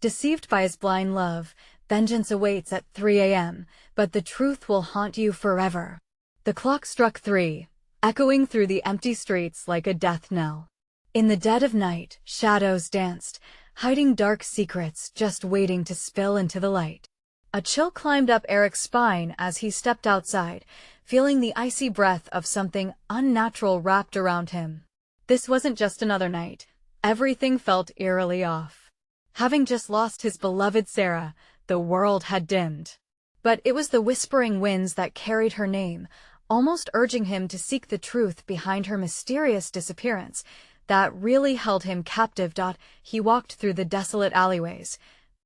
Deceived by his blind love, vengeance awaits at 3 a.m., but the truth will haunt you forever. The clock struck 3, echoing through the empty streets like a death knell. In the dead of night, shadows danced, hiding dark secrets just waiting to spill into the light. A chill climbed up Eric's spine as he stepped outside, feeling the icy breath of something unnatural wrapped around him. This wasn't just another night. Everything felt eerily off. Having just lost his beloved Sarah, the world had dimmed. But it was the whispering winds that carried her name, almost urging him to seek the truth behind her mysterious disappearance, that really held him captive. He walked through the desolate alleyways,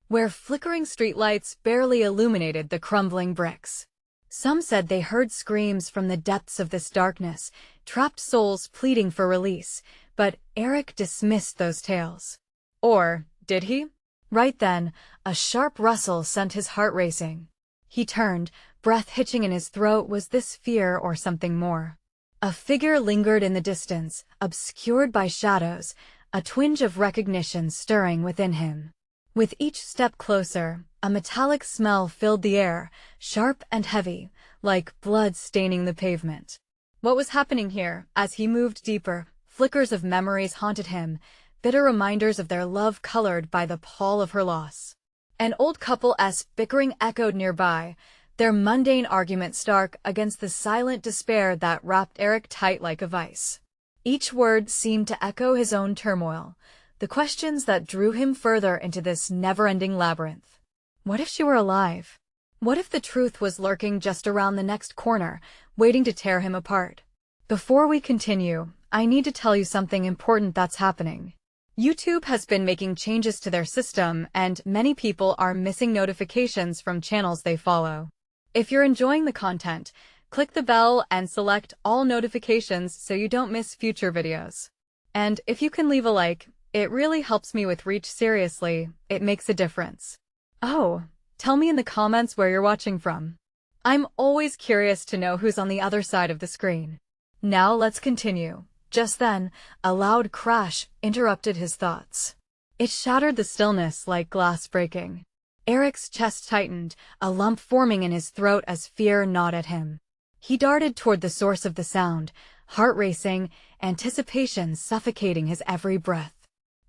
where flickering streetlights barely illuminated the crumbling bricks. Some said they heard screams from the depths of this darkness, trapped souls pleading for release, but Eric dismissed those tales. Or did he? Right then, a sharp rustle sent his heart racing. He turned, breath hitching in his throat. Was this fear or something more? A figure lingered in the distance, obscured by shadows, a twinge of recognition stirring within him. With each step closer, a metallic smell filled the air, sharp and heavy, like blood staining the pavement. What was happening here? As he moved deeper, flickers of memories haunted him, bitter reminders of their love colored by the pall of her loss. An old couple's bickering echoed nearby, their mundane argument stark against the silent despair that wrapped Eric tight like a vice. Each word seemed to echo his own turmoil, the questions that drew him further into this never-ending labyrinth. What if she were alive? What if the truth was lurking just around the next corner, waiting to tear him apart? Before we continue, I need to tell you something important that's happening. YouTube has been making changes to their system, and many people are missing notifications from channels they follow. If you're enjoying the content, click the bell and select all notifications so you don't miss future videos. And if you can leave a like, it really helps me with reach. Seriously, it makes a difference. Oh, tell me in the comments where you're watching from. I'm always curious to know who's on the other side of the screen. Now let's continue. Just then, a loud crash interrupted his thoughts. It shattered the stillness like glass breaking. Eric's chest tightened, a lump forming in his throat as fear gnawed at him. He darted toward the source of the sound, heart racing, anticipation suffocating his every breath.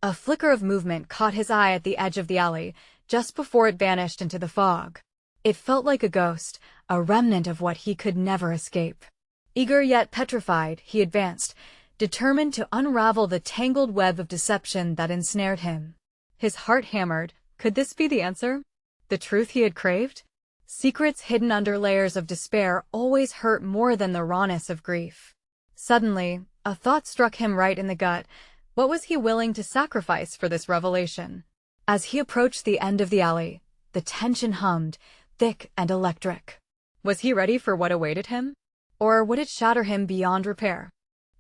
A flicker of movement caught his eye at the edge of the alley, just before it vanished into the fog. It felt like a ghost, a remnant of what he could never escape. Eager yet petrified, he advanced, determined to unravel the tangled web of deception that ensnared him. His heart hammered. Could this be the answer? The truth he had craved? Secrets hidden under layers of despair always hurt more than the rawness of grief. Suddenly, a thought struck him right in the gut. What was he willing to sacrifice for this revelation? As he approached the end of the alley, the tension hummed, thick and electric. Was he ready for what awaited him? Or would it shatter him beyond repair?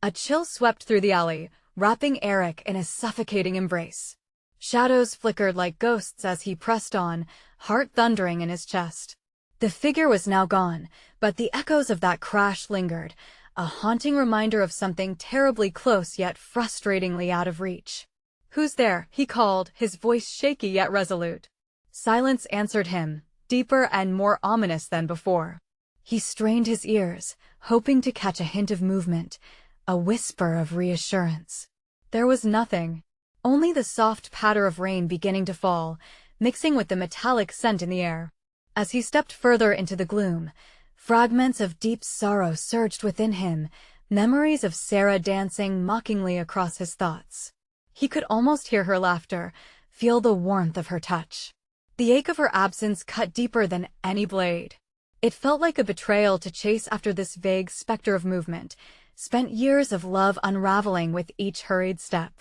A chill swept through the alley, wrapping Eric in a suffocating embrace. Shadows flickered like ghosts as he pressed on, heart thundering in his chest. The figure was now gone, but the echoes of that crash lingered, a haunting reminder of something terribly close yet frustratingly out of reach. "Who's there?" he called, his voice shaky yet resolute. Silence answered him, deeper and more ominous than before. He strained his ears, hoping to catch a hint of movement, a whisper of reassurance. There was nothing, only the soft patter of rain beginning to fall, mixing with the metallic scent in the air. As he stepped further into the gloom, fragments of deep sorrow surged within him, memories of Sarah dancing mockingly across his thoughts. He could almost hear her laughter, feel the warmth of her touch. The ache of her absence cut deeper than any blade. It felt like a betrayal to chase after this vague specter of movement, spent years of love unraveling with each hurried step.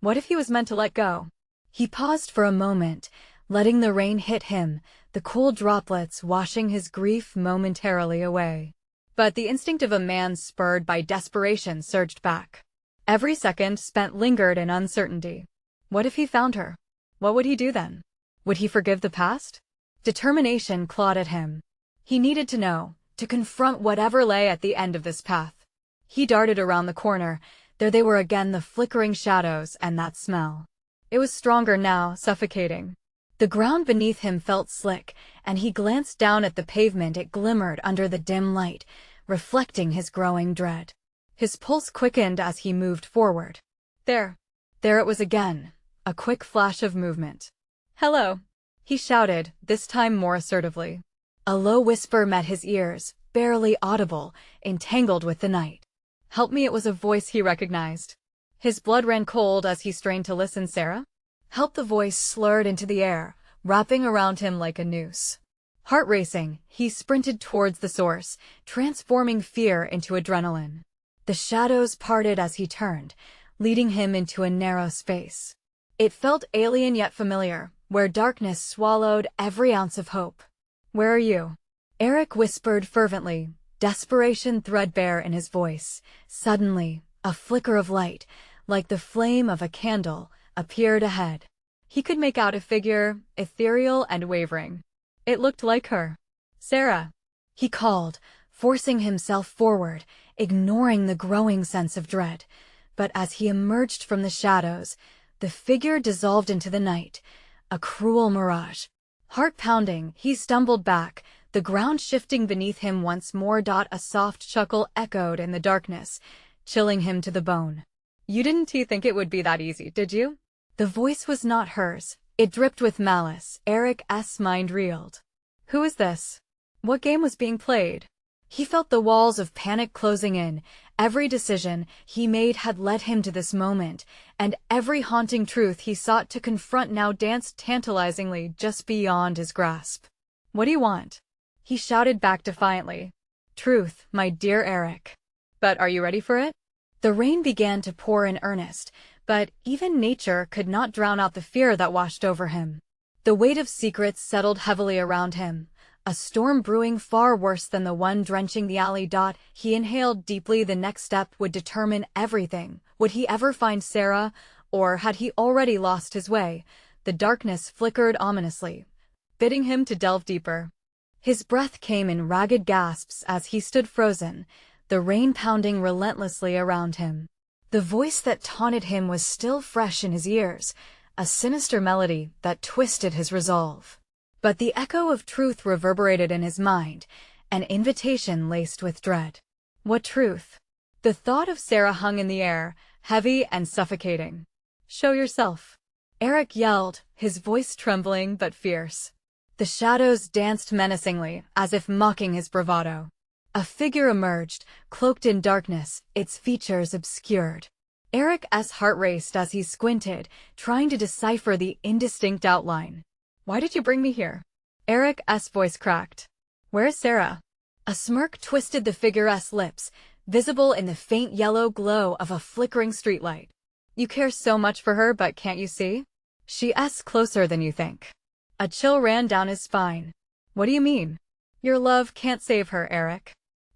What if he was meant to let go? He paused for a moment, letting the rain hit him, the cool droplets washing his grief momentarily away. But the instinct of a man spurred by desperation surged back. Every second spent lingered in uncertainty. What if he found her? What would he do then? Would he forgive the past? Determination clawed at him. He needed to know, to confront whatever lay at the end of this path. He darted around the corner. There they were again, the flickering shadows and that smell. It was stronger now, suffocating. The ground beneath him felt slick, and he glanced down at the pavement. It glimmered under the dim light, reflecting his growing dread. His pulse quickened as he moved forward. There it was again, a quick flash of movement. "Hello," he shouted, this time more assertively. A low whisper met his ears, barely audible, entangled with the night. "Help me," it was a voice he recognized. His blood ran cold as he strained to listen. "Sarah?" "Help." The voice slurred into the air, wrapping around him like a noose. Heart racing, he sprinted towards the source, transforming fear into adrenaline. The shadows parted as he turned, leading him into a narrow space. It felt alien yet familiar, where darkness swallowed every ounce of hope. "Where are you?" Eric whispered fervently, desperation threadbare in his voice. Suddenly, a flicker of light, like the flame of a candle, appeared ahead. He could make out a figure, ethereal and wavering. It looked like her. "Sarah," he called, forcing himself forward, ignoring the growing sense of dread. But as he emerged from the shadows, the figure dissolved into the night, a cruel mirage. Heart pounding, he stumbled back, the ground shifting beneath him once more. A soft chuckle echoed in the darkness, chilling him to the bone. "You didn't think it would be that easy, did you?" The voice was not hers. It dripped with malice. Eric's mind reeled. Who is this? What game was being played? He felt the walls of panic closing in. Every decision he made had led him to this moment, and every haunting truth he sought to confront now danced tantalizingly just beyond his grasp. "What do you want?" he shouted back defiantly. "Truth, my dear Eric. But are you ready for it?" The rain began to pour in earnest, but even nature could not drown out the fear that washed over him. The weight of secrets settled heavily around him, a storm brewing far worse than the one drenching the alley. He inhaled deeply. The next step would determine everything. Would he ever find Sarah, or had he already lost his way? The darkness flickered ominously, bidding him to delve deeper. His breath came in ragged gasps as he stood frozen, the rain pounding relentlessly around him. The voice that taunted him was still fresh in his ears, a sinister melody that twisted his resolve. But the echo of truth reverberated in his mind, an invitation laced with dread. What truth? The thought of Sarah hung in the air, heavy and suffocating. "Show yourself," Eric yelled, his voice trembling but fierce. The shadows danced menacingly, as if mocking his bravado. A figure emerged, cloaked in darkness, its features obscured. Eric's heart raced as he squinted, trying to decipher the indistinct outline. "Why did you bring me here?" Eric's voice cracked. "Where is Sarah?" A smirk twisted the figure's lips, visible in the faint yellow glow of a flickering streetlight. "You care so much for her, but can't you see? She's closer than you think." A chill ran down his spine. "What do you mean?" "Your love can't save her, Eric.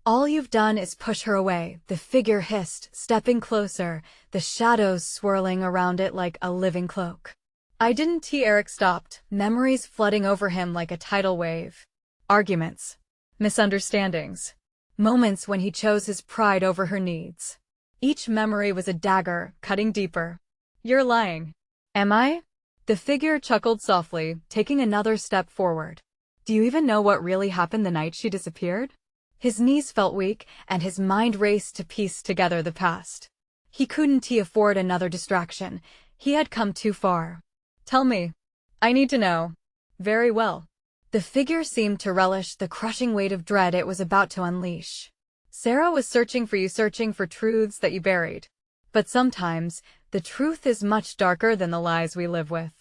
All you've done is push her away," the figure hissed, stepping closer, the shadows swirling around it like a living cloak. "I didn't." Eric stopped, memories flooding over him like a tidal wave. Arguments. Misunderstandings. Moments when he chose his pride over her needs. Each memory was a dagger, cutting deeper. "You're lying." "Am I?" The figure chuckled softly, taking another step forward. "Do you even know what really happened the night she disappeared?" His knees felt weak, and his mind raced to piece together the past. He couldn't afford another distraction. He had come too far. "Tell me. I need to know." "Very well." The figure seemed to relish the crushing weight of dread it was about to unleash. "Sarah was searching for you, searching for truths that you buried. But sometimes, the truth is much darker than the lies we live with."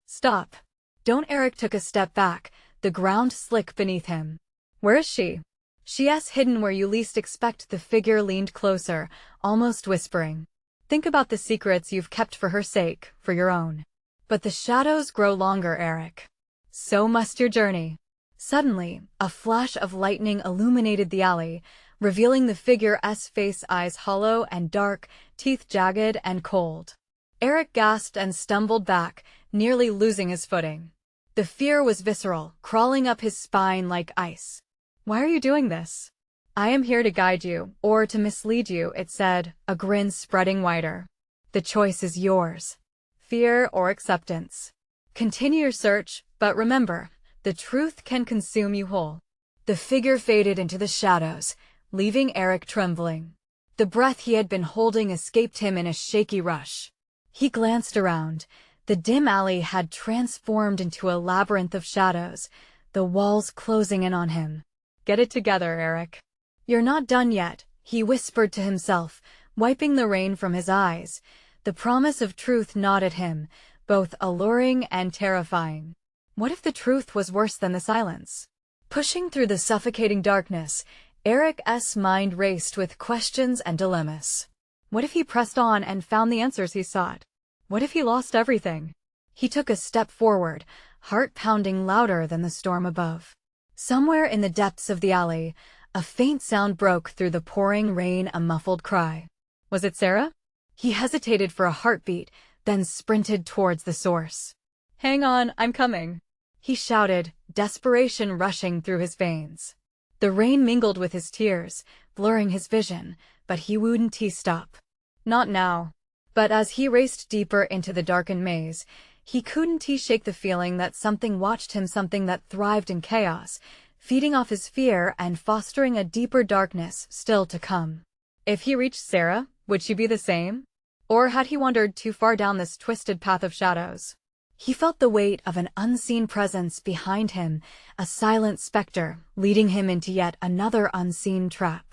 "Stop. Don't." Eric took a step back, the ground slick beneath him. "Where is she?" "She's hidden where you least expect." The figure leaned closer, almost whispering. "Think about the secrets you've kept for her sake, for your own. But the shadows grow longer, Eric. So must your journey." Suddenly, a flash of lightning illuminated the alley, revealing the figure's face, eyes hollow and dark, teeth jagged and cold. Eric gasped and stumbled back, nearly losing his footing. The fear was visceral, crawling up his spine like ice. "Why are you doing this?" "I am here to guide you, or to mislead you," it said, a grin spreading wider. "The choice is yours. Fear or acceptance. Continue your search, But remember, the truth can consume you whole. The figure faded into the shadows, leaving Eric trembling. The breath he had been holding escaped him in a shaky rush. He glanced around. The dim alley had transformed into a labyrinth of shadows, the walls closing in on him. "Get it together, Eric. You're not done yet," he whispered to himself, wiping the rain from his eyes. The promise of truth gnawed at him, both alluring and terrifying. What if the truth was worse than the silence? Pushing through the suffocating darkness, Eric's mind raced with questions and dilemmas. What if he pressed on and found the answers he sought? What if he lost everything? He took a step forward, heart pounding louder than the storm above. Somewhere in the depths of the alley, a faint sound broke through the pouring rain, a muffled cry. Was it Sarah? He hesitated for a heartbeat, then sprinted towards the source. "Hang on, I'm coming," he shouted, desperation rushing through his veins. The rain mingled with his tears, blurring his vision, but he wouldn't stop. Not now. But as he raced deeper into the darkened maze, he couldn't shake the feeling that something watched him, something that thrived in chaos, feeding off his fear and fostering a deeper darkness still to come. If he reached Sarah, would she be the same? Or had he wandered too far down this twisted path of shadows? He felt the weight of an unseen presence behind him, a silent specter, leading him into yet another unseen trap.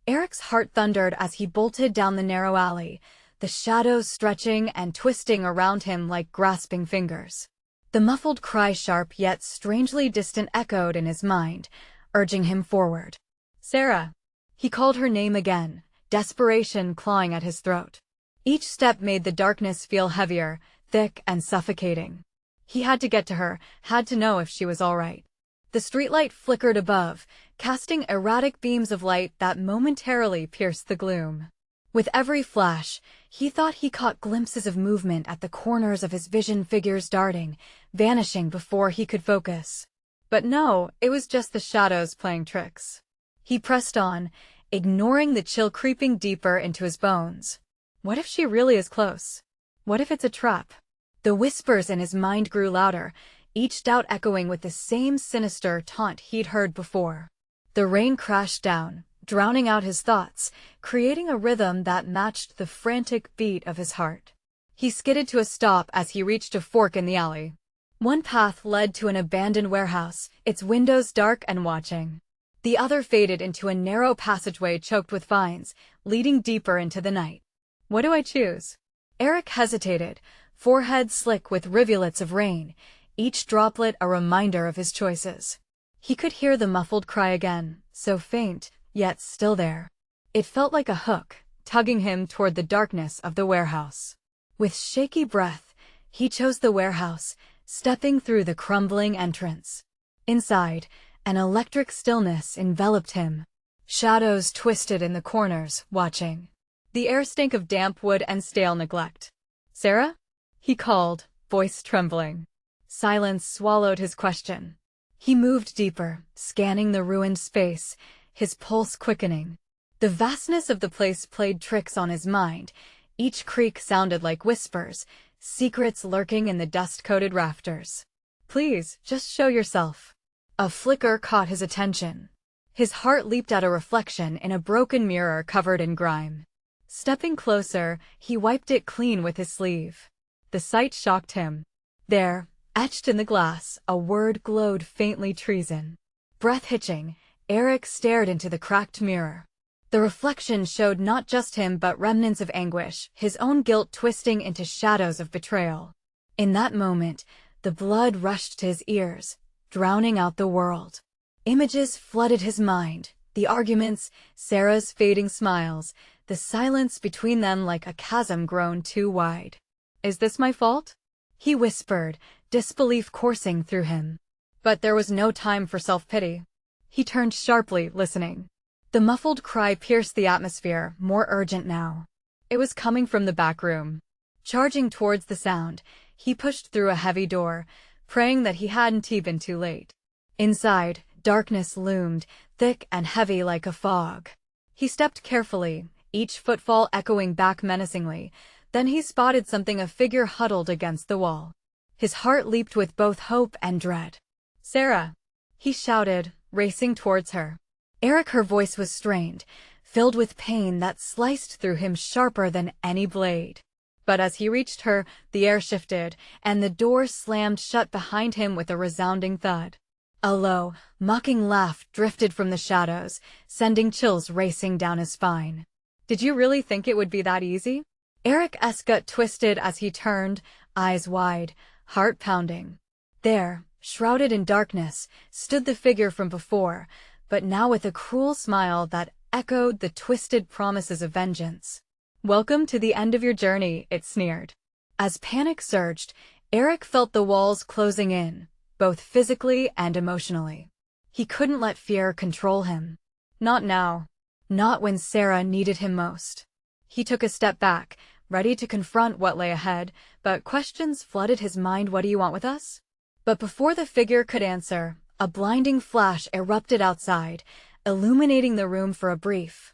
Eric's heart thundered as he bolted down the narrow alley, the shadows stretching and twisting around him like grasping fingers. The muffled cry, sharp yet strangely distant, echoed in his mind, urging him forward. "Sarah!" He called her name again, desperation clawing at his throat. Each step made the darkness feel heavier, thick and suffocating. He had to get to her, had to know if she was all right. The streetlight flickered above, casting erratic beams of light that momentarily pierced the gloom. With every flash, he thought he caught glimpses of movement at the corners of his vision, figures darting, vanishing before he could focus. But no, it was just the shadows playing tricks. He pressed on, ignoring the chill creeping deeper into his bones. What if she really is close? What if it's a trap? The whispers in his mind grew louder, each doubt echoing with the same sinister taunt he'd heard before. The rain crashed down, drowning out his thoughts, creating a rhythm that matched the frantic beat of his heart. He skidded to a stop as he reached a fork in the alley. One path led to an abandoned warehouse, its windows dark and watching. The other faded into a narrow passageway choked with vines, leading deeper into the night. What do I choose? Eric hesitated, forehead slick with rivulets of rain, each droplet a reminder of his choices. He could hear the muffled cry again, so faint, yet still there. It felt like a hook, tugging him toward the darkness of the warehouse. With shaky breath, he chose the warehouse, stepping through the crumbling entrance. Inside, an electric stillness enveloped him. Shadows twisted in the corners, watching. The air stank of damp wood and stale neglect. "Sarah?" he called, voice trembling. Silence swallowed his question. He moved deeper, scanning the ruined space, his pulse quickening. The vastness of the place played tricks on his mind. Each creak sounded like whispers, secrets lurking in the dust-coated rafters. "Please, just show yourself." A flicker caught his attention. His heart leaped at a reflection in a broken mirror covered in grime. Stepping closer, he wiped it clean with his sleeve. The sight shocked him. There, etched in the glass, a word glowed faintly: treason. Breath-hitching, Eric stared into the cracked mirror. The reflection showed not just him but remnants of anguish, his own guilt twisting into shadows of betrayal. In that moment, the blood rushed to his ears, drowning out the world. Images flooded his mind, the arguments, Sarah's fading smiles, the silence between them like a chasm grown too wide. "Is this my fault?" he whispered, disbelief coursing through him. But there was no time for self-pity. He turned sharply, listening. The muffled cry pierced the atmosphere, more urgent now. It was coming from the back room. Charging towards the sound, he pushed through a heavy door, praying that he hadn't been too late. Inside, darkness loomed, thick and heavy like a fog. He stepped carefully, each footfall echoing back menacingly. Then he spotted something, a figure huddled against the wall. His heart leaped with both hope and dread. "Sarah!" he shouted, racing towards her. Eric, her voice was strained, filled with pain that sliced through him sharper than any blade. But as he reached her, the air shifted, and the door slammed shut behind him with a resounding thud. A low, mocking laugh drifted from the shadows, sending chills racing down his spine. "Did you really think it would be that easy?" Eric's gut twisted as he turned, eyes wide, heart pounding. There, shrouded in darkness, stood the figure from before, but now with a cruel smile that echoed the twisted promises of vengeance. "Welcome to the end of your journey," it sneered. As panic surged, Eric felt the walls closing in, both physically and emotionally. He couldn't let fear control him. Not now. Not when Sarah needed him most. He took a step back, ready to confront what lay ahead, but questions flooded his mind. "What do you want with us?" But before the figure could answer, a blinding flash erupted outside, illuminating the room for a brief,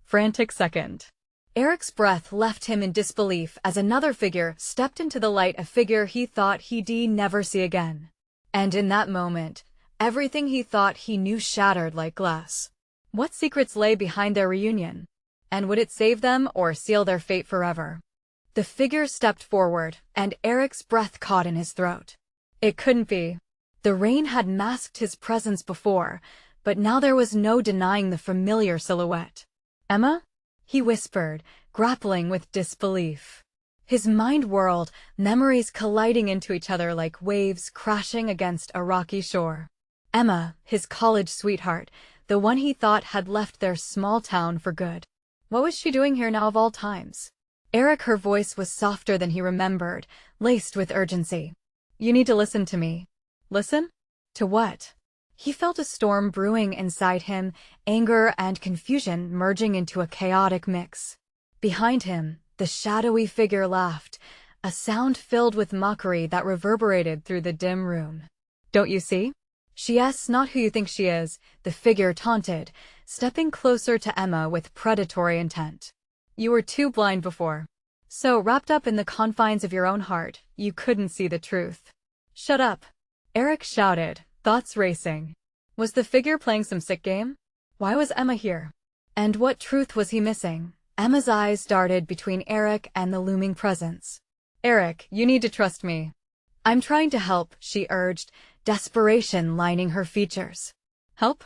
frantic second. Eric's breath left him in disbelief as another figure stepped into the light, a figure he thought he'd never see again. And in that moment, everything he thought he knew shattered like glass. What secrets lay behind their reunion? And would it save them or seal their fate forever? The figure stepped forward, and Eric's breath caught in his throat. It couldn't be. The rain had masked his presence before, but now there was no denying the familiar silhouette. "Emma?" he whispered, grappling with disbelief. His mind whirled, memories colliding into each other like waves crashing against a rocky shore. Emma, his college sweetheart, the one he thought had left their small town for good. What was she doing here now of all times? Eric, her voice was softer than he remembered, laced with urgency. "You need to listen to me." Listen? To what? He felt a storm brewing inside him, anger and confusion merging into a chaotic mix. Behind him, the shadowy figure laughed, a sound filled with mockery that reverberated through the dim room. "Don't you see? She's not who you think she is," the figure taunted, stepping closer to Emma with predatory intent. "You were too blind before. So wrapped up in the confines of your own heart, you couldn't see the truth." "Shut up!" Eric shouted, thoughts racing. Was the figure playing some sick game? Why was Emma here? And what truth was he missing? Emma's eyes darted between Eric and the looming presence. "Eric, you need to trust me." "I'm trying to help," she urged, desperation lining her features. "Help?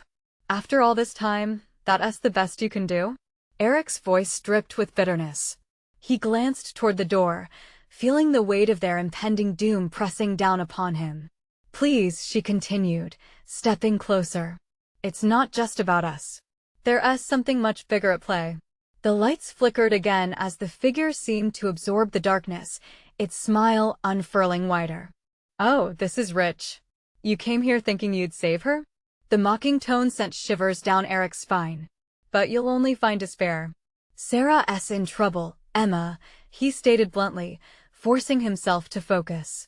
After all this time, that's the best you can do?" Eric's voice dripped with bitterness. He glanced toward the door, feeling the weight of their impending doom pressing down upon him. "Please," she continued, stepping closer. "It's not just about us. There's something much bigger at play." The lights flickered again as the figure seemed to absorb the darkness, its smile unfurling wider. "Oh, this is rich. You came here thinking you'd save her?" The mocking tone sent shivers down Eric's spine. "But you'll only find despair." "Sarah's in trouble, Emma," he stated bluntly, forcing himself to focus.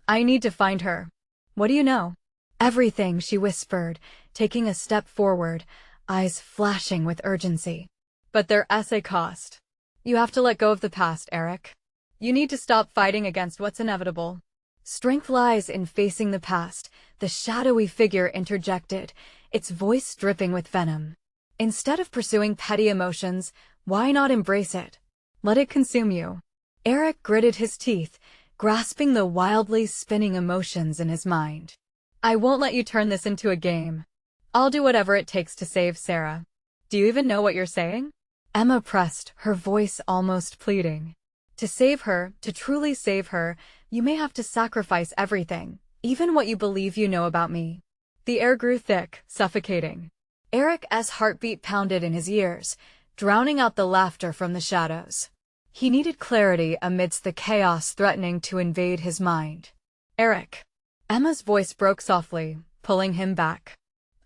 "I need to find her." "What do you know?" "Everything," she whispered, taking a step forward, eyes flashing with urgency. "But there's a cost. You have to let go of the past, Eric. You need to stop fighting against what's inevitable." "Strength lies in facing the past," the shadowy figure interjected, its voice dripping with venom. "Instead of pursuing petty emotions, why not embrace it? Let it consume you." Eric gritted his teeth, grasping the wildly spinning emotions in his mind. "I won't let you turn this into a game. I'll do whatever it takes to save Sarah." "Do you even know what you're saying?" Emma pressed, her voice almost pleading. "To save her, to truly save her, you may have to sacrifice everything, even what you believe you know about me." The air grew thick, suffocating. Eric's heartbeat pounded in his ears, drowning out the laughter from the shadows. He needed clarity amidst the chaos threatening to invade his mind. "Eric." Emma's voice broke softly, pulling him back.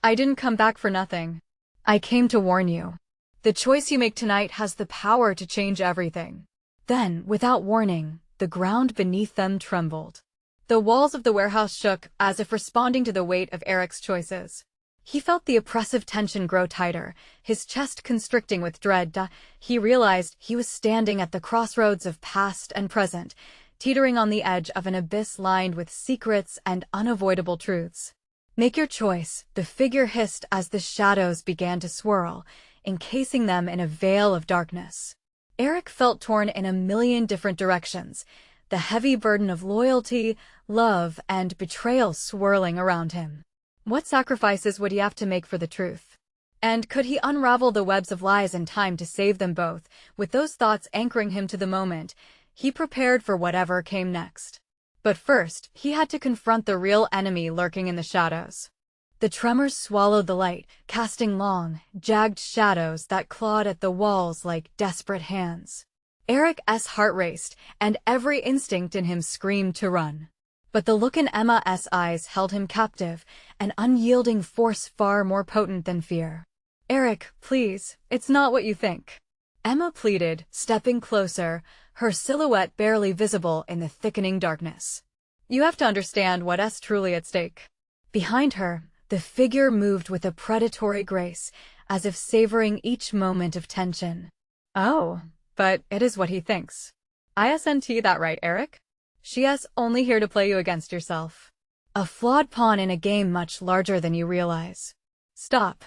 "I didn't come back for nothing. I came to warn you. The choice you make tonight has the power to change everything." Then, without warning, the ground beneath them trembled. The walls of the warehouse shook, as if responding to the weight of Eric's choices. He felt the oppressive tension grow tighter, his chest constricting with dread. He realized he was standing at the crossroads of past and present, teetering on the edge of an abyss lined with secrets and unavoidable truths. "Make your choice," the figure hissed as the shadows began to swirl, encasing them in a veil of darkness. Eric felt torn in a million different directions, the heavy burden of loyalty, love, and betrayal swirling around him. What sacrifices would he have to make for the truth? And could he unravel the webs of lies in time to save them both? With those thoughts anchoring him to the moment, he prepared for whatever came next. But first, he had to confront the real enemy lurking in the shadows. The tremors swallowed the light, casting long, jagged shadows that clawed at the walls like desperate hands. Eric's heart raced, and every instinct in him screamed to run. But the look in Emma's eyes held him captive, an unyielding force far more potent than fear. "Eric, please, it's not what you think," Emma pleaded, stepping closer, her silhouette barely visible in the thickening darkness. "You have to understand what's truly at stake." Behind her, the figure moved with a predatory grace, as if savoring each moment of tension. "Oh, but it is what he thinks. Isn't that right, Eric? She's only here to play you against yourself. A flawed pawn in a game much larger than you realize." "Stop."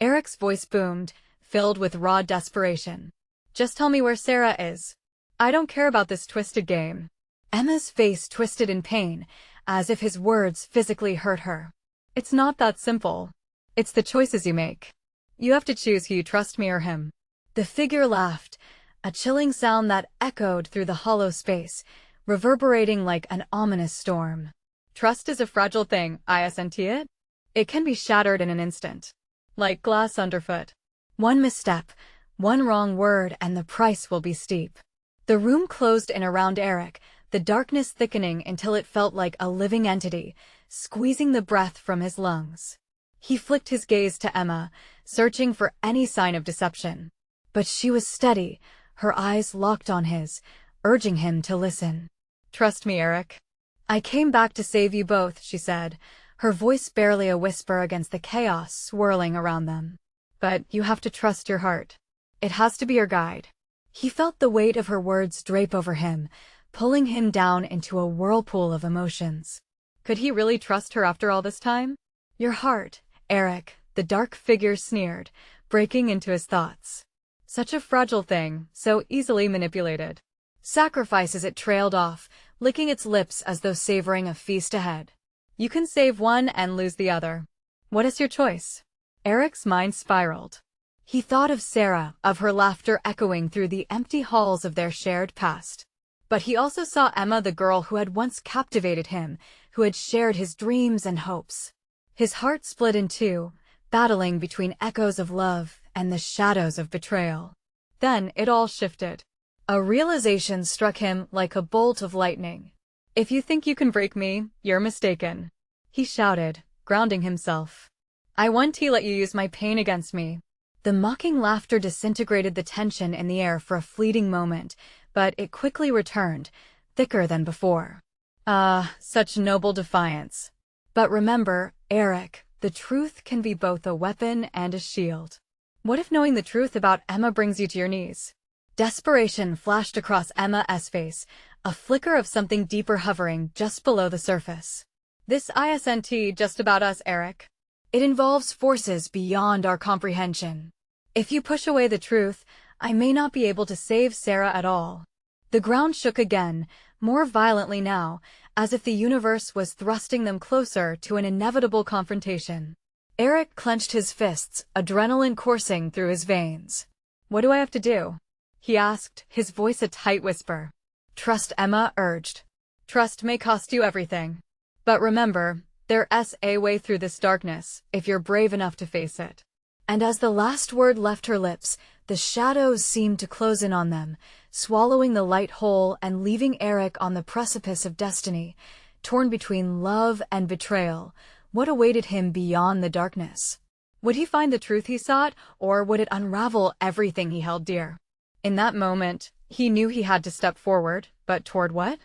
Eric's voice boomed, filled with raw desperation. "Just tell me where Sarah is. I don't care about this twisted game." Emma's face twisted in pain, as if his words physically hurt her. "It's not that simple. It's the choices you make. You have to choose who you trust, me or him." The figure laughed, a chilling sound that echoed through the hollow space, reverberating like an ominous storm. "Trust is a fragile thing, isn't it? It can be shattered in an instant. Like glass underfoot. One misstep, one wrong word, and the price will be steep." The room closed in around Eric, the darkness thickening until it felt like a living entity, squeezing the breath from his lungs. He flicked his gaze to Emma, searching for any sign of deception. But she was steady, her eyes locked on his, urging him to listen. "Trust me, Eric. I came back to save you both," she said, her voice barely a whisper against the chaos swirling around them. "But you have to trust your heart. It has to be your guide." He felt the weight of her words drape over him, pulling him down into a whirlpool of emotions. Could he really trust her after all this time? "Your heart, Eric," the dark figure sneered, breaking into his thoughts. "Such a fragile thing, so easily manipulated." "Sacrifices," it trailed off, licking its lips as though savoring a feast ahead. "You can save one and lose the other. What is your choice?" Eric's mind spiraled. He thought of Sarah, of her laughter echoing through the empty halls of their shared past. But he also saw Emma, the girl who had once captivated him, who had shared his dreams and hopes. His heart split in two, battling between echoes of love and the shadows of betrayal. Then it all shifted. A realization struck him like a bolt of lightning. "If you think you can break me, you're mistaken," he shouted, grounding himself. "I won't let you use my pain against me." The mocking laughter disintegrated the tension in the air for a fleeting moment, but it quickly returned, thicker than before. "Ah, such noble defiance. But remember, Eric, the truth can be both a weapon and a shield. What if knowing the truth about Emma brings you to your knees?" Desperation flashed across Emma's face, a flicker of something deeper hovering just below the surface. "This isn't just about us, Eric. It involves forces beyond our comprehension. If you push away the truth, I may not be able to save Sarah at all." The ground shook again, more violently now, as if the universe was thrusting them closer to an inevitable confrontation. Eric clenched his fists, adrenaline coursing through his veins. "What do I have to do?" he asked, his voice a tight whisper. "Trust," Emma urged. "Trust may cost you everything. But remember, there's a way through this darkness, if you're brave enough to face it." And as the last word left her lips, the shadows seemed to close in on them, swallowing the light whole and leaving Eric on the precipice of destiny, torn between love and betrayal. What awaited him beyond the darkness? Would he find the truth he sought, or would it unravel everything he held dear? In that moment, he knew he had to step forward, but toward what?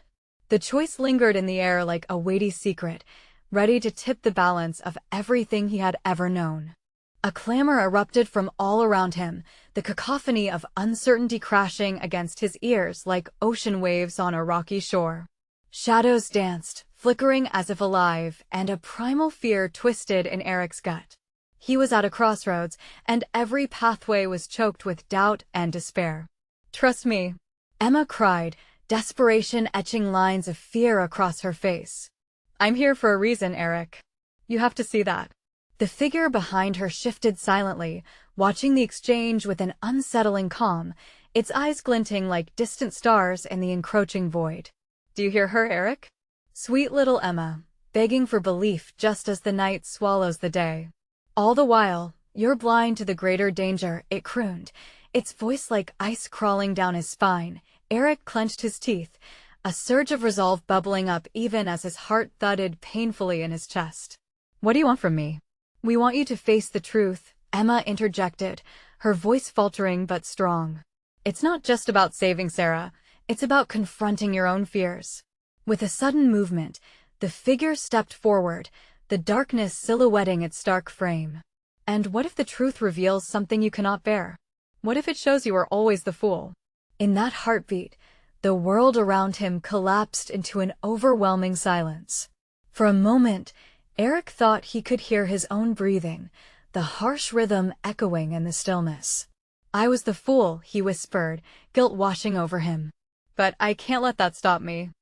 The choice lingered in the air like a weighty secret, ready to tip the balance of everything he had ever known. A clamor erupted from all around him, the cacophony of uncertainty crashing against his ears like ocean waves on a rocky shore. Shadows danced, flickering as if alive, and a primal fear twisted in Eric's gut. He was at a crossroads, and every pathway was choked with doubt and despair. "Trust me," Emma cried, desperation etching lines of fear across her face. "I'm here for a reason, Eric. You have to see that." The figure behind her shifted silently, watching the exchange with an unsettling calm, its eyes glinting like distant stars in the encroaching void. "Do you hear her, Eric? Sweet little Emma, begging for belief just as the night swallows the day. All the while, you're blind to the greater danger," it crooned, its voice like ice crawling down his spine. Eric clenched his teeth, a surge of resolve bubbling up even as his heart thudded painfully in his chest. "What do you want from me?" "We want you to face the truth," Emma interjected, her voice faltering but strong. "It's not just about saving Sarah, it's about confronting your own fears." With a sudden movement, the figure stepped forward, the darkness silhouetting its stark frame. "And what if the truth reveals something you cannot bear? What if it shows you are always the fool?" In that heartbeat, the world around him collapsed into an overwhelming silence. For a moment, Eric thought he could hear his own breathing, the harsh rhythm echoing in the stillness. "I was the fool," he whispered, guilt washing over him. "But I can't let that stop me.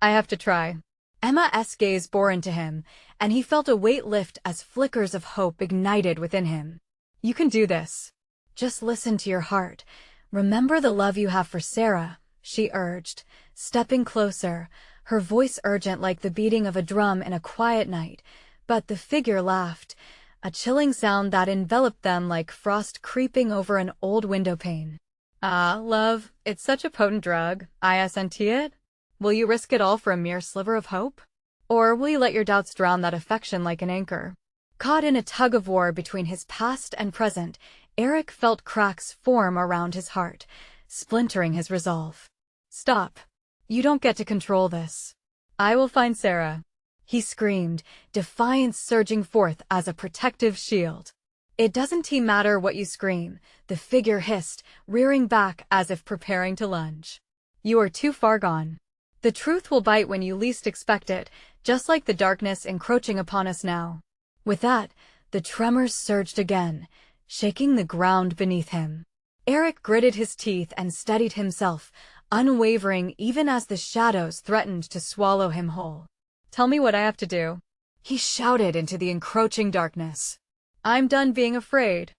I have to try." Emma's gaze bore into him, and he felt a weight lift as flickers of hope ignited within him. "You can do this. Just listen to your heart. Remember the love you have for Sarah," she urged, stepping closer, her voice urgent like the beating of a drum in a quiet night. But the figure laughed, a chilling sound that enveloped them like frost creeping over an old windowpane. "Ah, love, it's such a potent drug. Isn't it? Will you risk it all for a mere sliver of hope? Or will you let your doubts drown that affection like an anchor?" Caught in a tug-of-war between his past and present, Eric felt cracks form around his heart, splintering his resolve. "Stop. You don't get to control this. I will find Sarah," he screamed, defiance surging forth as a protective shield. "It doesn't matter what you scream," the figure hissed, rearing back as if preparing to lunge. "You are too far gone. The truth will bite when you least expect it, just like the darkness encroaching upon us now." With that, the tremors surged again, shaking the ground beneath him. Eric gritted his teeth and steadied himself, unwavering even as the shadows threatened to swallow him whole. "Tell me what I have to do," he shouted into the encroaching darkness. "I'm done being afraid.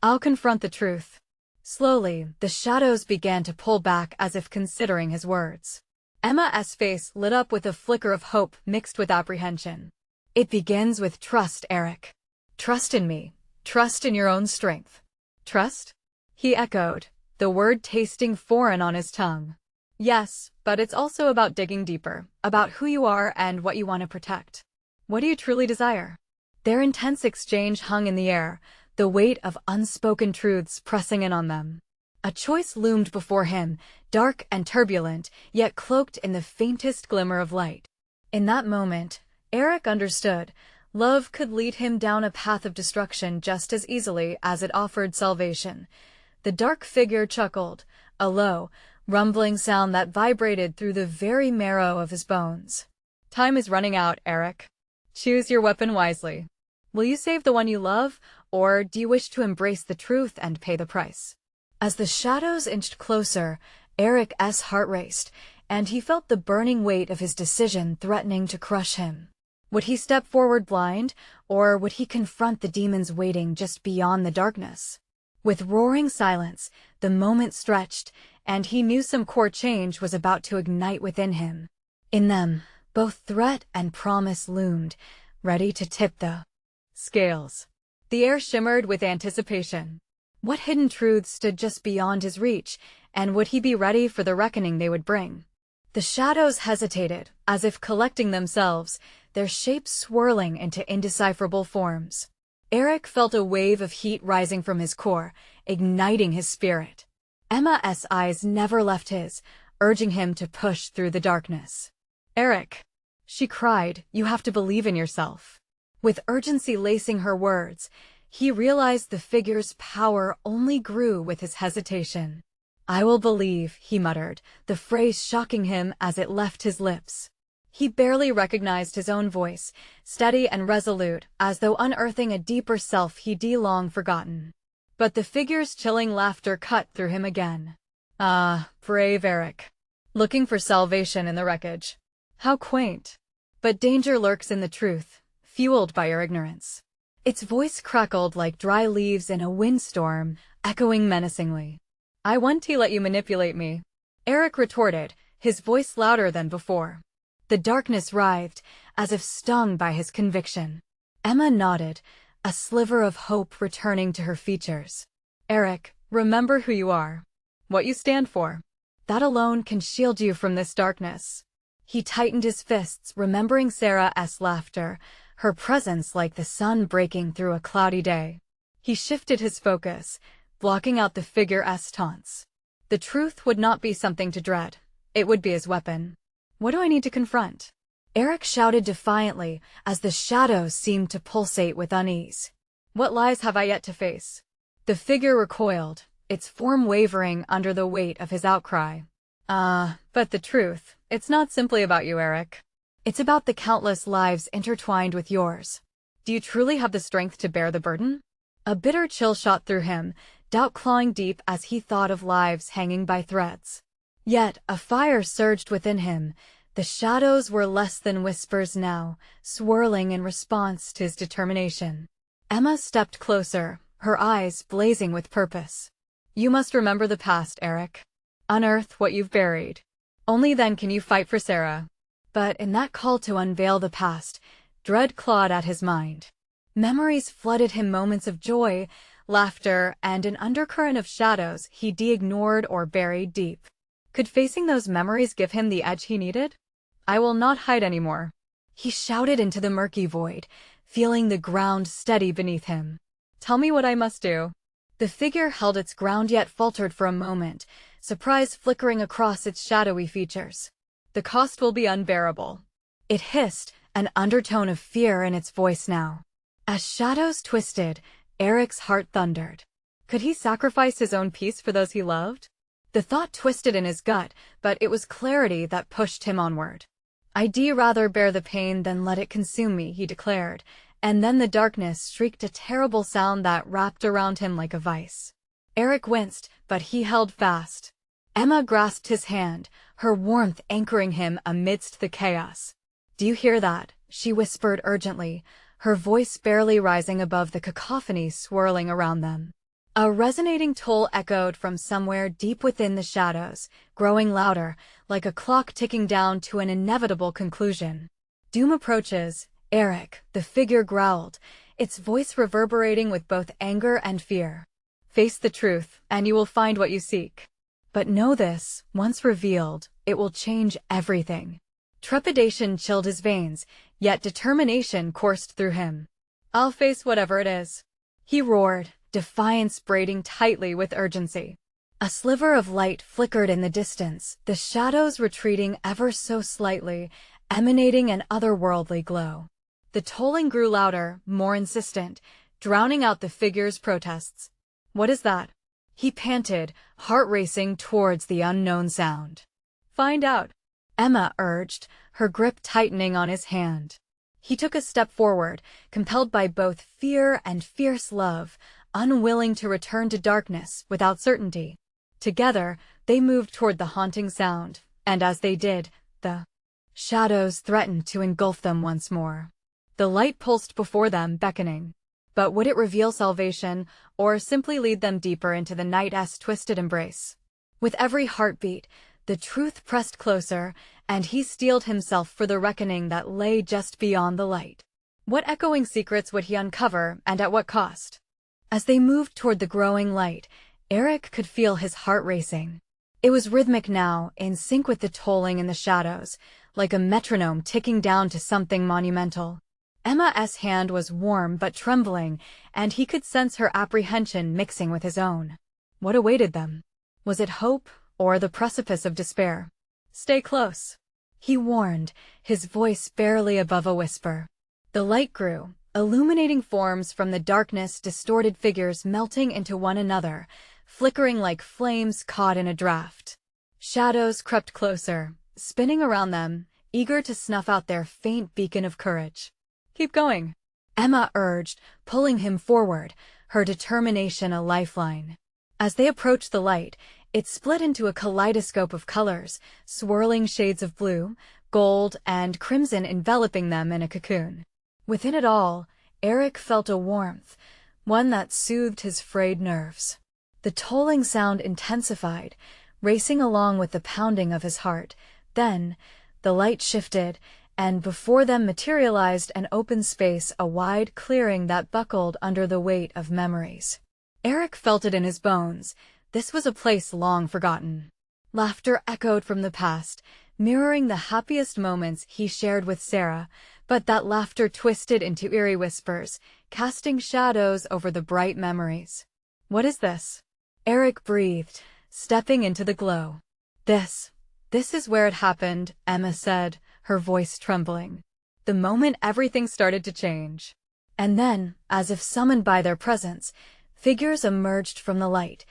I'll confront the truth." Slowly, the shadows began to pull back as if considering his words. Emma's face lit up with a flicker of hope mixed with apprehension. "It begins with trust, Eric. Trust in me. Trust in your own strength." "Trust?" he echoed, the word tasting foreign on his tongue. "Yes, but it's also about digging deeper, about who you are and what you want to protect. What do you truly desire?" Their intense exchange hung in the air, the weight of unspoken truths pressing in on them. A choice loomed before him, dark and turbulent, yet cloaked in the faintest glimmer of light. In that moment, Eric understood. Love could lead him down a path of destruction just as easily as it offered salvation. The dark figure chuckled, a low, rumbling sound that vibrated through the very marrow of his bones. "Time is running out, Eric. Choose your weapon wisely. Will you save the one you love, or do you wish to embrace the truth and pay the price?" As the shadows inched closer, Eric's heart raced, and he felt the burning weight of his decision threatening to crush him. Would he step forward blind, or would he confront the demons waiting just beyond the darkness? With roaring silence, the moment stretched, and he knew some core change was about to ignite within him. In them, both threat and promise loomed, ready to tip the scales. The air shimmered with anticipation. What hidden truths stood just beyond his reach, and would he be ready for the reckoning they would bring? The shadows hesitated, as if collecting themselves, their shapes swirling into indecipherable forms. Eric felt a wave of heat rising from his core, igniting his spirit. Emma's eyes never left his, urging him to push through the darkness. "Eric," she cried, "you have to believe in yourself." With urgency lacing her words, He realized the figure's power only grew with his hesitation. "I will believe," he muttered, the phrase shocking him as it left his lips. He barely recognized his own voice, steady and resolute, as though unearthing a deeper self he'd long forgotten. But the figure's chilling laughter cut through him again. "Ah, brave Eric. Looking for salvation in the wreckage. How quaint. But danger lurks in the truth, fueled by your ignorance." Its voice crackled like dry leaves in a windstorm, echoing menacingly. "I won't let you manipulate me," Eric retorted, his voice louder than before. The darkness writhed, as if stung by his conviction. Emma nodded, a sliver of hope returning to her features. "Eric, remember who you are. What you stand for. That alone can shield you from this darkness." He tightened his fists, remembering Sarah's laughter, her presence like the sun breaking through a cloudy day. He shifted his focus, blocking out the figure's taunts. The truth would not be something to dread. It would be his weapon. "What do I need to confront?" Eric shouted defiantly as the shadows seemed to pulsate with unease. "What lies have I yet to face?" The figure recoiled, its form wavering under the weight of his outcry. But the truth, it's not simply about you, Eric. It's about the countless lives intertwined with yours. Do you truly have the strength to bear the burden?" A bitter chill shot through him, doubt clawing deep as he thought of lives hanging by threads. Yet a fire surged within him. The shadows were less than whispers now, swirling in response to his determination. Emma stepped closer, her eyes blazing with purpose. "You must remember the past, Eric. Unearth what you've buried. Only then can you fight for Sarah." But in that call to unveil the past, dread clawed at his mind. Memories flooded him, moments of joy, laughter, and an undercurrent of shadows he'd ignored or buried deep. Could facing those memories give him the edge he needed? "I will not hide anymore," he shouted into the murky void, feeling the ground steady beneath him. "Tell me what I must do." The figure held its ground yet faltered for a moment, surprise flickering across its shadowy features. "The cost will be unbearable," it hissed, an undertone of fear in its voice now. As shadows twisted, Eric's heart thundered. Could he sacrifice his own peace for those he loved? The thought twisted in his gut, but it was clarity that pushed him onward. "I'd rather bear the pain than let it consume me," he declared, and then the darkness shrieked a terrible sound that wrapped around him like a vice. Eric winced, but he held fast. Emma grasped his hand, her warmth anchoring him amidst the chaos. "Do you hear that?" she whispered urgently, her voice barely rising above the cacophony swirling around them. A resonating toll echoed from somewhere deep within the shadows, growing louder, like a clock ticking down to an inevitable conclusion. "Doom approaches, Eric," the figure growled, its voice reverberating with both anger and fear. "Face the truth, and you will find what you seek. But know this, once revealed, it will change everything." Trepidation chilled his veins, yet determination coursed through him. "I'll face whatever it is," he roared, defiance braiding tightly with urgency. A sliver of light flickered in the distance, the shadows retreating ever so slightly, emanating an otherworldly glow. The tolling grew louder, more insistent, drowning out the figure's protests. "What is that?" he panted, heart racing towards the unknown sound. "Find out," Emma urged, her grip tightening on his hand. He took a step forward, compelled by both fear and fierce love, unwilling to return to darkness without certainty. Together, they moved toward the haunting sound, and as they did, the shadows threatened to engulf them once more. The light pulsed before them, beckoning. But would it reveal salvation, or simply lead them deeper into the night's twisted embrace? With every heartbeat, the truth pressed closer, and he steeled himself for the reckoning that lay just beyond the light. What echoing secrets would he uncover, and at what cost? As they moved toward the growing light, Eric could feel his heart racing. It was rhythmic now, in sync with the tolling in the shadows, like a metronome ticking down to something monumental. Emma's hand was warm but trembling, and he could sense her apprehension mixing with his own. What awaited them? Was it hope, or the precipice of despair? "Stay close," he warned, his voice barely above a whisper. The light grew, Illuminating forms from the darkness, distorted figures melting into one another, flickering like flames caught in a draft. Shadows crept closer, spinning around them, eager to snuff out their faint beacon of courage. "Keep going," Emma urged, pulling him forward, her determination a lifeline. As they approached the light, it split into a kaleidoscope of colors, swirling shades of blue, gold, and crimson enveloping them in a cocoon. Within it all, Eric felt a warmth, one that soothed his frayed nerves. The tolling sound intensified, racing along with the pounding of his heart. Then, the light shifted, and before them materialized an open space, a wide clearing that buckled under the weight of memories. Eric felt it in his bones. This was a place long forgotten. Laughter echoed from the past, mirroring the happiest moments he shared with Sarah, but that laughter twisted into eerie whispers, casting shadows over the bright memories. "What is this?" Eric breathed, stepping into the glow. This is where it happened," Emma said, her voice trembling. "The moment everything started to change." And then, as if summoned by their presence, figures emerged from the light,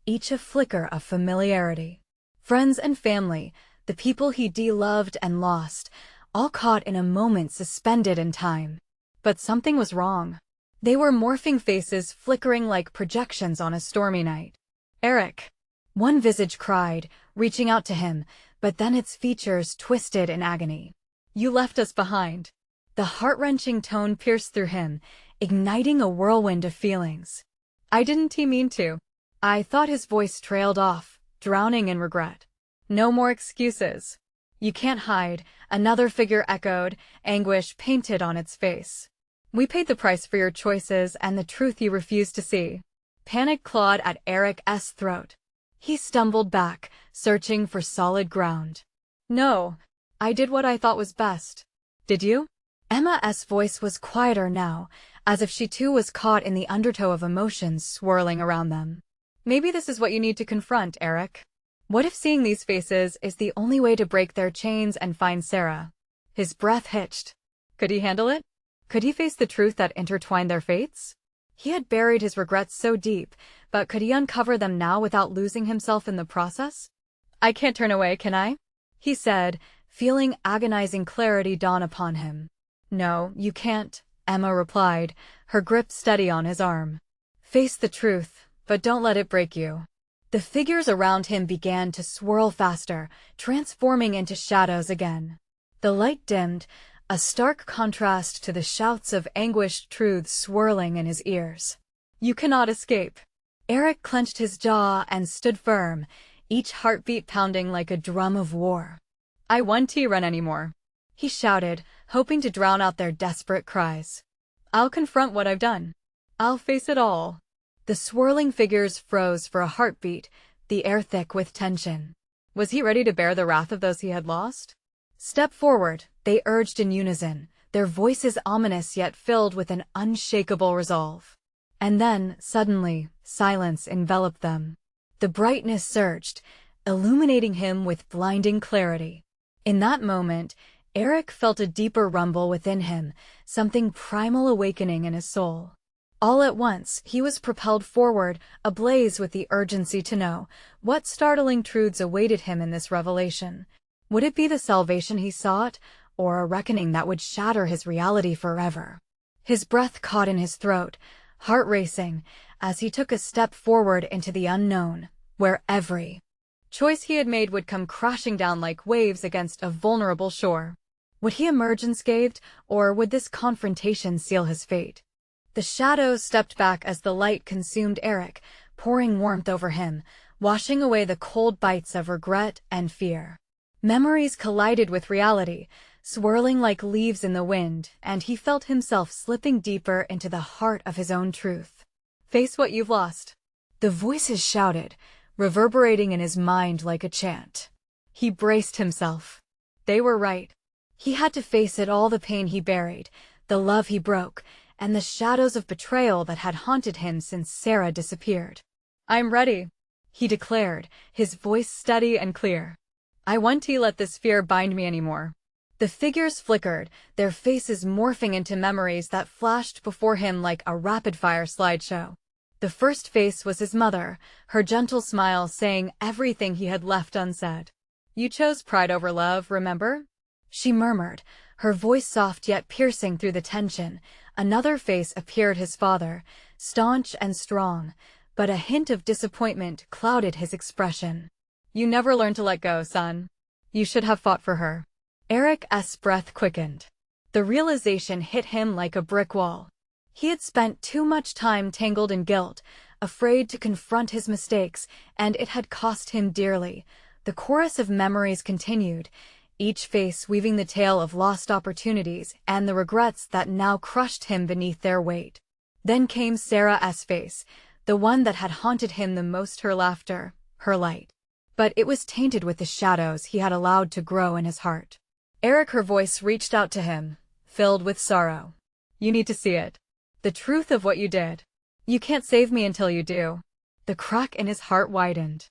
each a flicker of familiarity. Friends and family, the people he loved and lost, all caught in a moment suspended in time. But something was wrong. They were morphing faces flickering like projections on a stormy night. "Eric!" One visage cried, reaching out to him, but then its features twisted in agony. "You left us behind." The heart-wrenching tone pierced through him, igniting a whirlwind of feelings. "I didn't mean to." I thought his voice trailed off, drowning in regret. "No more excuses. You can't hide," another figure echoed, anguish painted on its face. "We paid the price for your choices and the truth you refused to see." Panic clawed at Eric's throat. He stumbled back, searching for solid ground. "No, I did what I thought was best." "Did you?" Emma's voice was quieter now, as if she too was caught in the undertow of emotions swirling around them. "Maybe this is what you need to confront, Eric. What if seeing these faces is the only way to break their chains and find Sarah?" His breath hitched. Could he handle it? Could he face the truth that intertwined their fates? He had buried his regrets so deep, but could he uncover them now without losing himself in the process? "I can't turn away, can I?" he said, feeling agonizing clarity dawn upon him. "No, you can't," Emma replied, her grip steady on his arm. "Face the truth, but don't let it break you." The figures around him began to swirl faster, transforming into shadows again. The light dimmed, a stark contrast to the shouts of anguished truths swirling in his ears. "You cannot escape." Eric clenched his jaw and stood firm, each heartbeat pounding like a drum of war. "I won't run anymore," he shouted, hoping to drown out their desperate cries. "I'll confront what I've done. I'll face it all." The swirling figures froze for a heartbeat, the air thick with tension. Was he ready to bear the wrath of those he had lost? "Step forward," they urged in unison, their voices ominous yet filled with an unshakable resolve. And then, suddenly, silence enveloped them. The brightness surged, illuminating him with blinding clarity. In that moment, Eric felt a deeper rumble within him, something primal awakening in his soul. All at once, he was propelled forward, ablaze with the urgency to know what startling truths awaited him in this revelation. Would it be the salvation he sought, or a reckoning that would shatter his reality forever? His breath caught in his throat, heart racing, as he took a step forward into the unknown, where every choice he had made would come crashing down like waves against a vulnerable shore. Would he emerge unscathed, or would this confrontation seal his fate? The shadows stepped back as the light consumed Eric, pouring warmth over him, washing away the cold bites of regret and fear. Memories collided with reality, swirling like leaves in the wind, and he felt himself slipping deeper into the heart of his own truth. "Face what you've lost," the voices shouted, reverberating in his mind like a chant. He braced himself. They were right. He had to face it all, the pain he buried, the love he broke, and the shadows of betrayal that had haunted him since Sarah disappeared. "I'm ready," he declared, his voice steady and clear. "I won't let this fear bind me anymore." The figures flickered, their faces morphing into memories that flashed before him like a rapid-fire slideshow. The first face was his mother, her gentle smile saying everything he had left unsaid. "You chose pride over love, remember?" she murmured, her voice soft yet piercing through the tension. Another face appeared, his father, staunch and strong, but a hint of disappointment clouded his expression. "You never learned to let go, son. You should have fought for her." Eric's breath quickened. The realization hit him like a brick wall. He had spent too much time tangled in guilt, afraid to confront his mistakes, and it had cost him dearly. The chorus of memories continued, each face weaving the tale of lost opportunities and the regrets that now crushed him beneath their weight. Then came Sarah's face, the one that had haunted him the most, her laughter, her light. But it was tainted with the shadows he had allowed to grow in his heart. Eric, her voice reached out to him, filled with sorrow. "You need to see it. The truth of what you did. You can't save me until you do." The crack in his heart widened.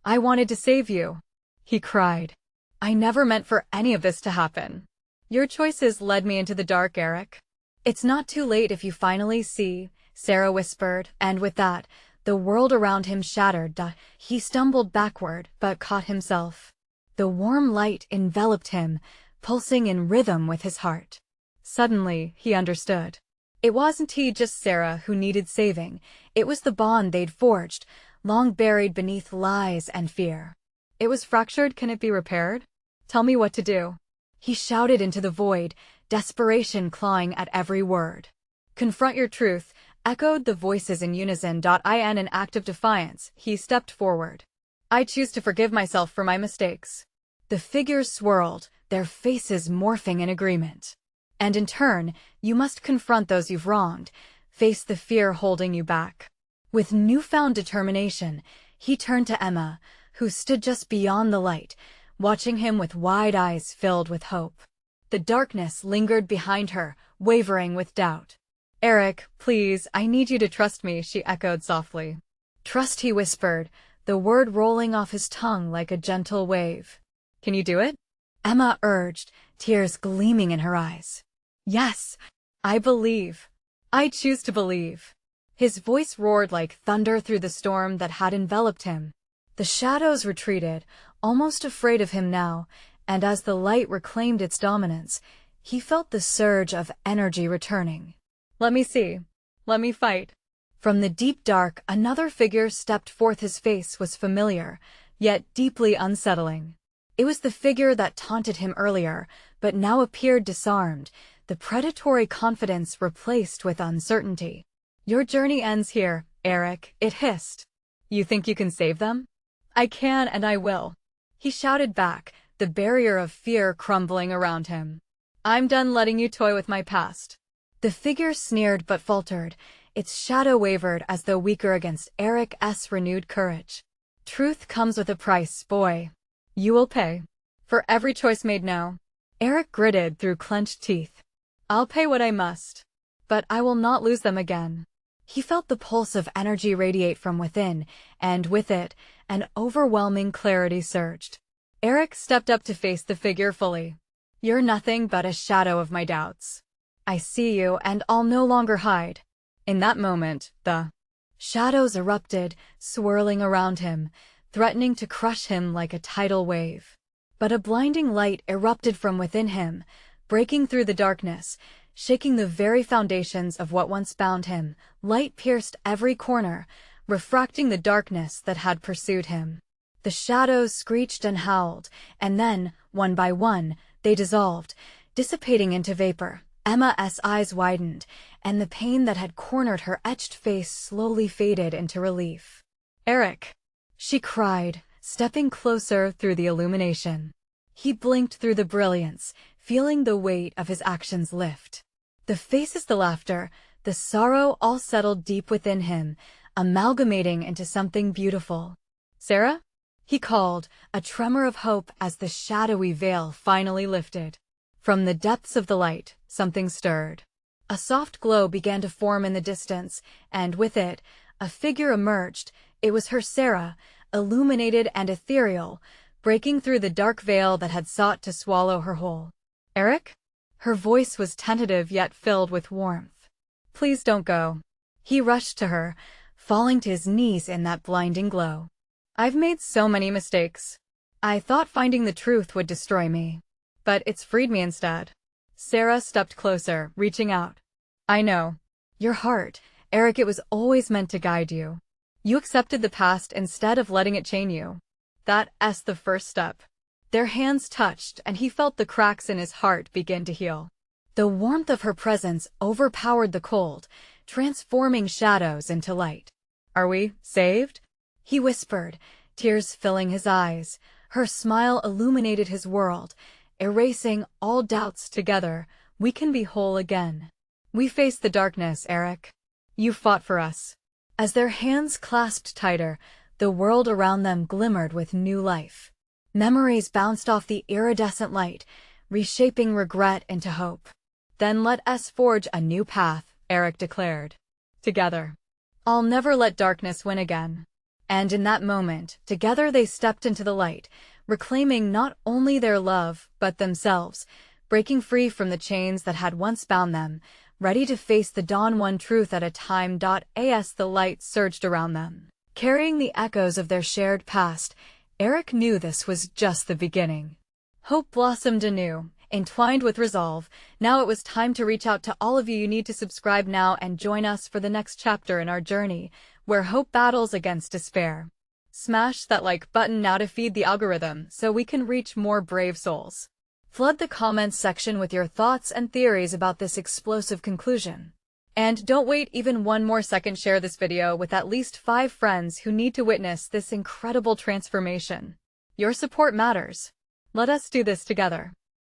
"I wanted to save you," he cried. "I never meant for any of this to happen. Your choices led me into the dark, Eric." "It's not too late if you finally see," Sarah whispered, and with that, the world around him shattered. He stumbled backward, but caught himself. The warm light enveloped him, pulsing in rhythm with his heart. Suddenly, he understood. It wasn't just Sarah who needed saving, it was the bond they'd forged, long buried beneath lies and fear. "It was fractured, can it be repaired? Tell me what to do." He shouted into the void, desperation clawing at every word. "Confront your truth," echoed the voices in unison. In an act of defiance, he stepped forward. "I choose to forgive myself for my mistakes." The figures swirled, their faces morphing in agreement. "And in turn, you must confront those you've wronged, face the fear holding you back." With newfound determination, he turned to Emma, who stood just beyond the light, watching him with wide eyes filled with hope. The darkness lingered behind her, wavering with doubt. "Eric, please, I need you to trust me," she echoed softly. "Trust," he whispered, the word rolling off his tongue like a gentle wave. "Can you do it?" Emma urged, tears gleaming in her eyes. "Yes, I believe. I choose to believe." His voice roared like thunder through the storm that had enveloped him. The shadows retreated, almost afraid of him now, and as the light reclaimed its dominance, he felt the surge of energy returning. "Let me see. Let me fight." From the deep dark, another figure stepped forth. His face was familiar, yet deeply unsettling. It was the figure that taunted him earlier, but now appeared disarmed, the predatory confidence replaced with uncertainty. "Your journey ends here, Eric," it hissed. "You think you can save them?" "I can and I will," he shouted back, the barrier of fear crumbling around him. "I'm done letting you toy with my past." The figure sneered but faltered, its shadow wavered as though weaker against Eric's renewed courage. "Truth comes with a price, boy. You will pay. For every choice made now." Eric gritted through clenched teeth. "I'll pay what I must. But I will not lose them again." He felt the pulse of energy radiate from within, and with it, an overwhelming clarity surged. Eric stepped up to face the figure fully. "You're nothing but a shadow of my doubts. I see you, and I'll no longer hide." In that moment, the shadows erupted, swirling around him, threatening to crush him like a tidal wave. But a blinding light erupted from within him, breaking through the darkness, shaking the very foundations of what once bound him. Light pierced every corner, refracting the darkness that had pursued him. The shadows screeched and howled, and then, one by one, they dissolved, dissipating into vapor. Emma's eyes widened, and the pain that had cornered her etched face slowly faded into relief. "Eric!" she cried, stepping closer through the illumination. He blinked through the brilliance, feeling the weight of his actions lift. The faces, the laughter, the sorrow all settled deep within him, amalgamating into something beautiful. "Sarah?" he called, a tremor of hope as the shadowy veil finally lifted. From the depths of the light, something stirred. A soft glow began to form in the distance, and with it, a figure emerged. It was her, Sarah, illuminated and ethereal, breaking through the dark veil that had sought to swallow her whole. Eric? Her voice was tentative yet filled with warmth. Please don't go. He rushed to her, falling to his knees in that blinding glow. I've made so many mistakes. I thought finding the truth would destroy me. But it's freed me instead. Sarah stepped closer, reaching out. I know. Your heart, Eric, it was always meant to guide you. You accepted the past instead of letting it chain you. That's the first step. Their hands touched, and he felt the cracks in his heart begin to heal. The warmth of her presence overpowered the cold, transforming shadows into light. Are we saved? He whispered, tears filling his eyes. Her smile illuminated his world, erasing all doubts. Together, we can be whole again. We face the darkness, Eric. You fought for us. As their hands clasped tighter, the world around them glimmered with new life. Memories bounced off the iridescent light, reshaping regret into hope. Then let us forge a new path, Eric declared. Together. I'll never let darkness win again. And in that moment, together they stepped into the light, reclaiming not only their love, but themselves, breaking free from the chains that had once bound them, ready to face the dawn one truth at a time. As the light surged around them, carrying the echoes of their shared past, Eric knew this was just the beginning. Hope blossomed anew, entwined with resolve. Now it was time to reach out to all of you. You need to subscribe now and join us for the next chapter in our journey, where hope battles against despair. Smash that like button now to feed the algorithm so we can reach more brave souls. Flood the comments section with your thoughts and theories about this explosive conclusion. And don't wait even one more second, share this video with at least 5 friends who need to witness this incredible transformation. Your support matters. Let us do this together.